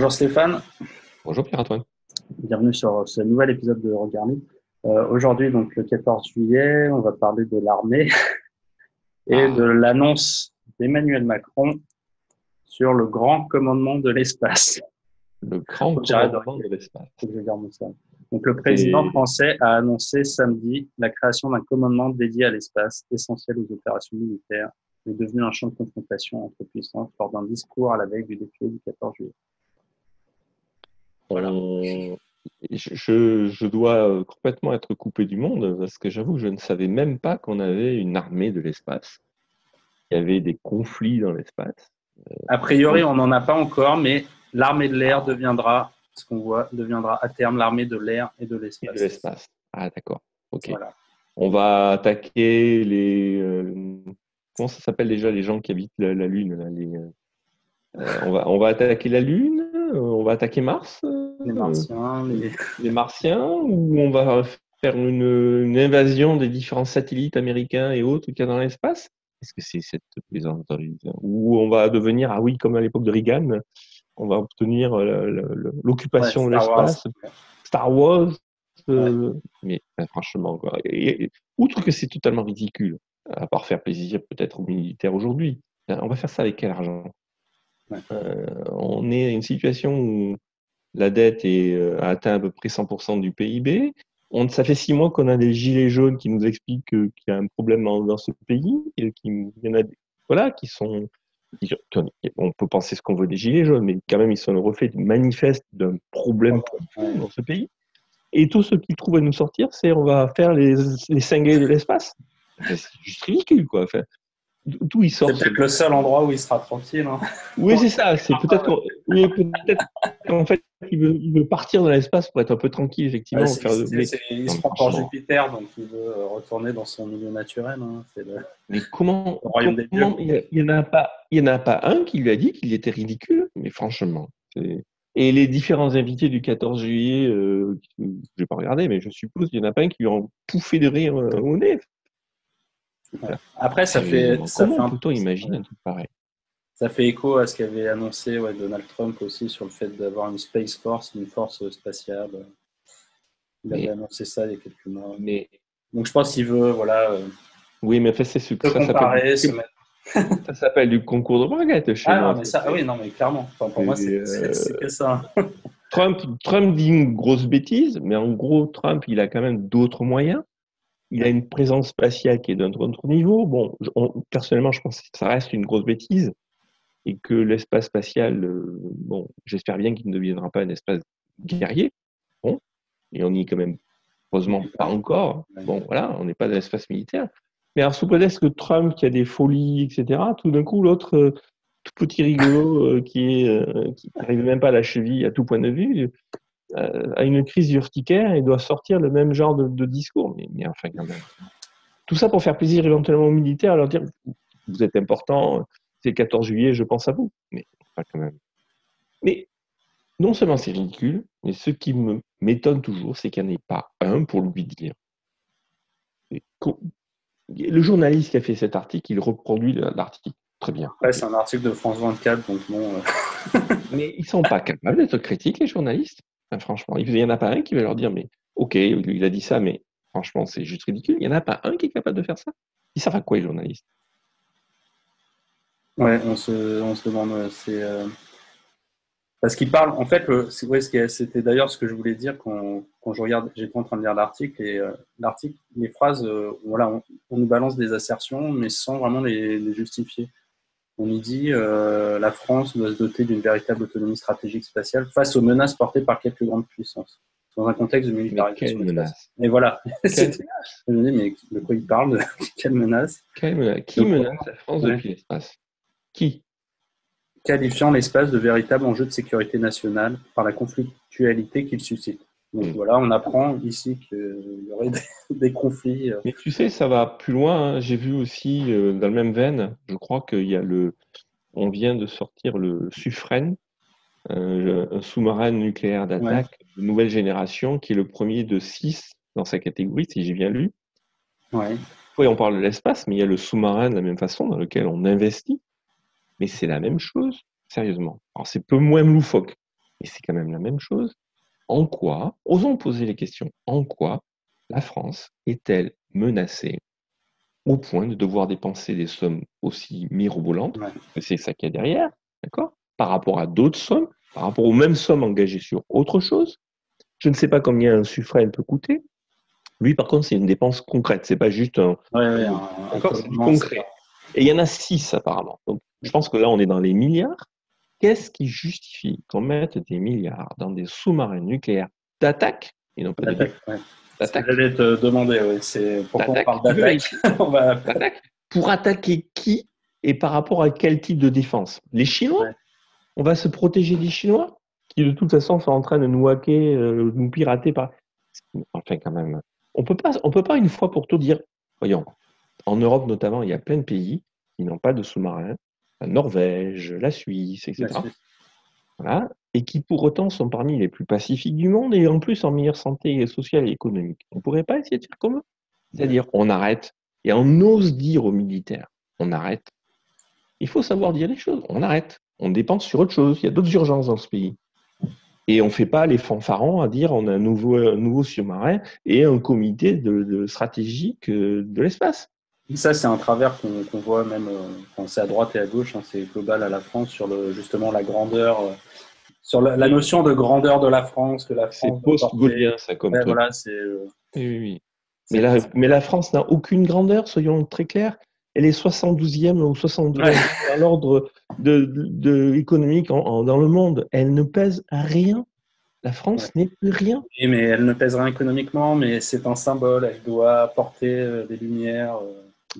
Bonjour Stéphane, Bonjour Pierre-Antoine. bienvenue sur ce nouvel épisode de Regard Libre. Aujourd'hui, donc le 14 juillet, on va parler de l'armée et de Ah, l'annonce d'Emmanuel Macron sur le grand commandement de l'espace. le grand Faut que j'arrête de commandement rigoler, de l'espace. faut que je garde ça. Donc le président C'est français a annoncé samedi la création d'un commandement dédié à l'espace, essentiel aux opérations militaires, mais devenu un champ de confrontation entre puissances lors d'un discours à la veille du défilé du 14 juillet. Voilà. on- je dois complètement être coupé du monde parce que j'avoue que je ne savais même pas qu'on avait une armée de l'espace. Il y avait des conflits dans l'espace. A priori, Donc, on n'en a pas encore, mais l'armée de l'air ah, deviendra, ce qu'on voit, deviendra à terme l'armée de l'air et de et de l'espace. l'espace. Ah, d'accord. Ok. Voilà. On va attaquer comment ça s'appelle déjà les gens qui habitent la Lune là, on va attaquer la Lune, on va attaquer Mars. Les Martiens, Les Martiens, ou on va faire une invasion des différents satellites américains et autres qu'il y a dans l'espace? Est-ce que c'est cette plaisanterie? Ou on va devenir, ah oui, comme à l'époque de Reagan, on va obtenir ouais, l'occupation de Star Wars. l'espace, Star Wars, Ouais. mais franchement, quoi. Outre que c'est totalement ridicule, à part faire plaisir peut-être aux militaires aujourd'hui, on va faire ça avec quel argent? Ouais. On est à une situation où la dette a atteint à peu près 100% du PIB. Ça fait 6 mois qu'on a des gilets jaunes qui nous expliquent qu'il y a un problème dans ce pays, et il y en a voilà, on peut penser ce qu'on veut des gilets jaunes, mais quand même, ils sont le reflet manifeste d'un problème profond Ouais. dans ce pays. Et tout ce qu'ils trouvent à nous sortir, c'est on va faire les cinglés de l'espace. Enfin, c'est juste ridicule, quoi. Enfin, d'où il C'est sort ce peut-être le seul endroit où il sera tranquille. Hein. Oui, c'est ça. C'est peut-être oui, peut-être qu'en fait, il veut partir dans l'espace pour être un peu tranquille, Ouais, effectivement. il Non, se mais prend pour franchement. Jupiter, donc il veut retourner dans son milieu naturel. Hein. C'est Mais comment, le royaume des dieux. comment il y en a pas un qui lui a dit qu'il était ridicule. Mais franchement. Et les différents invités du 14 juillet, je n'ai pas regardé, mais je suppose qu'il n'y en a pas un qui lui a pouffé de rire au nez. Ouais. Enfin, Après, sérieusement, comment peut-on imaginer ouais, un truc pareil? ça fait écho à ce qu'avait annoncé Donald Trump aussi sur le fait d'avoir une Space Force, une force spatiale. Il avait Mais, annoncé ça il y a quelques mois. mais Donc je pense qu'il veut oui, mais enfin, se ça s'appelle comparer, se mettre. ça s'appelle du concours de braguette chez Ah non, moi. mais ça, ah oui, non, mais clairement. Enfin, pour moi, C'est, c'est que ça. Trump dit une grosse bêtise, mais en gros, Trump, il a quand même d'autres moyens. Il a Ouais. une présence spatiale qui est d'un autre niveau. Bon, personnellement, je pense que ça reste une grosse bêtise et que l'espace spatial, bon, j'espère bien qu'il ne deviendra pas un espace guerrier. Bon, et on n'y est quand même, heureusement, pas encore. Ouais. Bon, voilà, on n'est pas dans l'espace militaire. Mais alors, sous prétexte que Trump, qui a des folies, etc., tout d'un coup, l'autre, tout petit rigolo, qui n'arrive même pas à la cheville à tout point de vue, a une crise urticaire et doit sortir le même genre de discours. Mais enfin, quand même. Tout ça pour faire plaisir éventuellement aux militaires, leur dire vous êtes important, c'est le 14 juillet, je pense à vous. Mais enfin, quand même. Mais non seulement c'est ridicule, mais ce qui m'étonne toujours, c'est qu'il n'y en ait pas un pour lui dire. Le journaliste qui a fait cet article, il reproduit l'article. Très bien, Après, ok. c'est un article de France 24, donc bon. Mais ils ne sont pas capables d'être critiques, les journalistes. Enfin, franchement, il n'y en a pas un qui va leur dire, mais ok, il a dit ça, mais franchement, c'est juste ridicule. Il n'y en a pas un qui est capable de faire ça. Ils savent à quoi, les journalistes? Ouais, on se demande. Parce qu'il parle, en fait, c'était d'ailleurs ce que je voulais dire quand je regarde, j'étais en train de lire l'article et l'article, les phrases, voilà, on nous balance des assertions, mais sans vraiment les justifier. On y dit la France doit se doter d'une véritable autonomie stratégique spatiale face aux menaces portées par quelques grandes puissances, dans un contexte de Mais quelle militarisation de l'espace. menace? Et voilà, Quelle c'était, menace? je me dis, mais de quoi il parle? Quelle menace? Quelle menace? Qui Donc, menace la France ouais. depuis l'espace? Qui? Qualifiant l'espace de véritable enjeu de sécurité nationale par la conflictualité qu'il suscite. Donc Hmm. voilà, on apprend ici qu'il y aurait des conflits. Mais tu sais, ça va plus loin, hein. J'ai vu aussi, dans le même veine, je crois qu'il y a on vient de sortir le Suffren, un sous-marin nucléaire Ouais, d'attaque de nouvelle génération, qui est le premier de 6 dans sa catégorie, si j'ai bien lu. ouais. Oui, on parle de l'espace, mais il y a le sous-marin de la même façon, dans lequel on investit. Mais c'est la même chose, sérieusement. Alors, c'est peu moins loufoque, Mais c'est quand même la même chose. En quoi, osons poser les questions, en quoi la France est-elle menacée au point de devoir dépenser des sommes aussi mirobolantes, Ouais. c'est ça qu'il y a derrière, d'accord, par rapport à d'autres sommes, par rapport aux mêmes sommes engagées sur autre chose. Je ne sais pas combien un suffragane peut coûter. Lui, par contre, c'est une dépense concrète, c'est pas juste un... Ouais, D'accord, c'est du commandement, c'est concret. Et il y en a 6 apparemment. Donc, je pense que là, on est dans les milliards. Qu'est-ce qui justifie qu'on mette des milliards dans des sous-marins nucléaires d'attaque, et non pas de l'attaque. défense, Ouais. Ce que d'attaque, j'allais te demander, ouais, c'est pourquoi on d'attaque, parle tu peux d'attaque. vérifier, On va... d'attaque, pour attaquer qui et par rapport à quel type de défense? Les Chinois? Ouais. On va se protéger des Chinois qui de toute façon sont en train de nous hacker, nous pirater par... Enfin quand même, on peut pas une fois pour tout dire, voyons, en Europe notamment, il y a plein de pays qui n'ont pas de sous-marins, la Norvège, la Suisse, La etc. Suisse. Voilà, et qui pour autant sont parmi les plus pacifiques du monde et en plus en meilleure santé sociale et économique. On ne pourrait pas essayer de faire comme eux? C'est-à-dire, on arrête, et on ose dire aux militaires, on arrête. Il faut savoir dire les choses, on arrête. On dépense sur autre chose, il y a d'autres urgences dans ce pays. Et on ne fait pas les fanfarons à dire on a un nouveau sous-marin et un comité de stratégique de l'espace. Ça, c'est un travers qu'on voit même, quand c'est à droite et à gauche, hein, c'est global à la France, sur justement la grandeur, sur la notion de grandeur de la France, que la C'est France doit porter. post-gaullien, ça, comme Ouais, truc. voilà, Oui, oui, oui. c'est- Mais la France n'a aucune grandeur, soyons très clairs. Elle est 72e ou 73e ouais. dans l'ordre économique dans le monde. Elle ne pèse rien. La Ouais. France n'est plus rien. Oui, mais elle ne pèse rien économiquement, mais c'est un symbole. Elle doit porter des lumières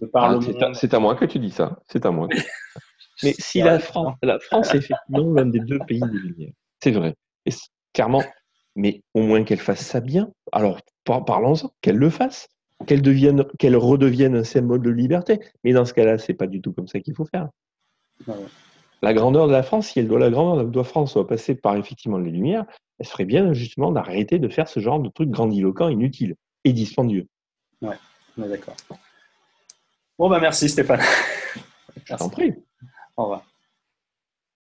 de par Ah, le monde. c'est à moi que tu dis ça. C'est à moi que tu dis ça. Mais si Hein. La France est effectivement l'un des deux pays des Lumières, c'est vrai. Et clairement, mais au moins qu'elle fasse ça bien. Alors, parlons-en, qu'elle le fasse, qu'elle redevienne un symbole de liberté. Mais dans ce cas-là, c'est pas du tout comme ça qu'il faut faire. Ouais. La grandeur de la France, si elle doit la grandeur de la France doit passer par effectivement les Lumières, elle serait bien justement d'arrêter de faire ce genre de trucs grandiloquents, inutiles et dispendieux. Ouais, on est d'accord. Bon, bah merci Stéphane. Je t'en Merci. prie. Au revoir.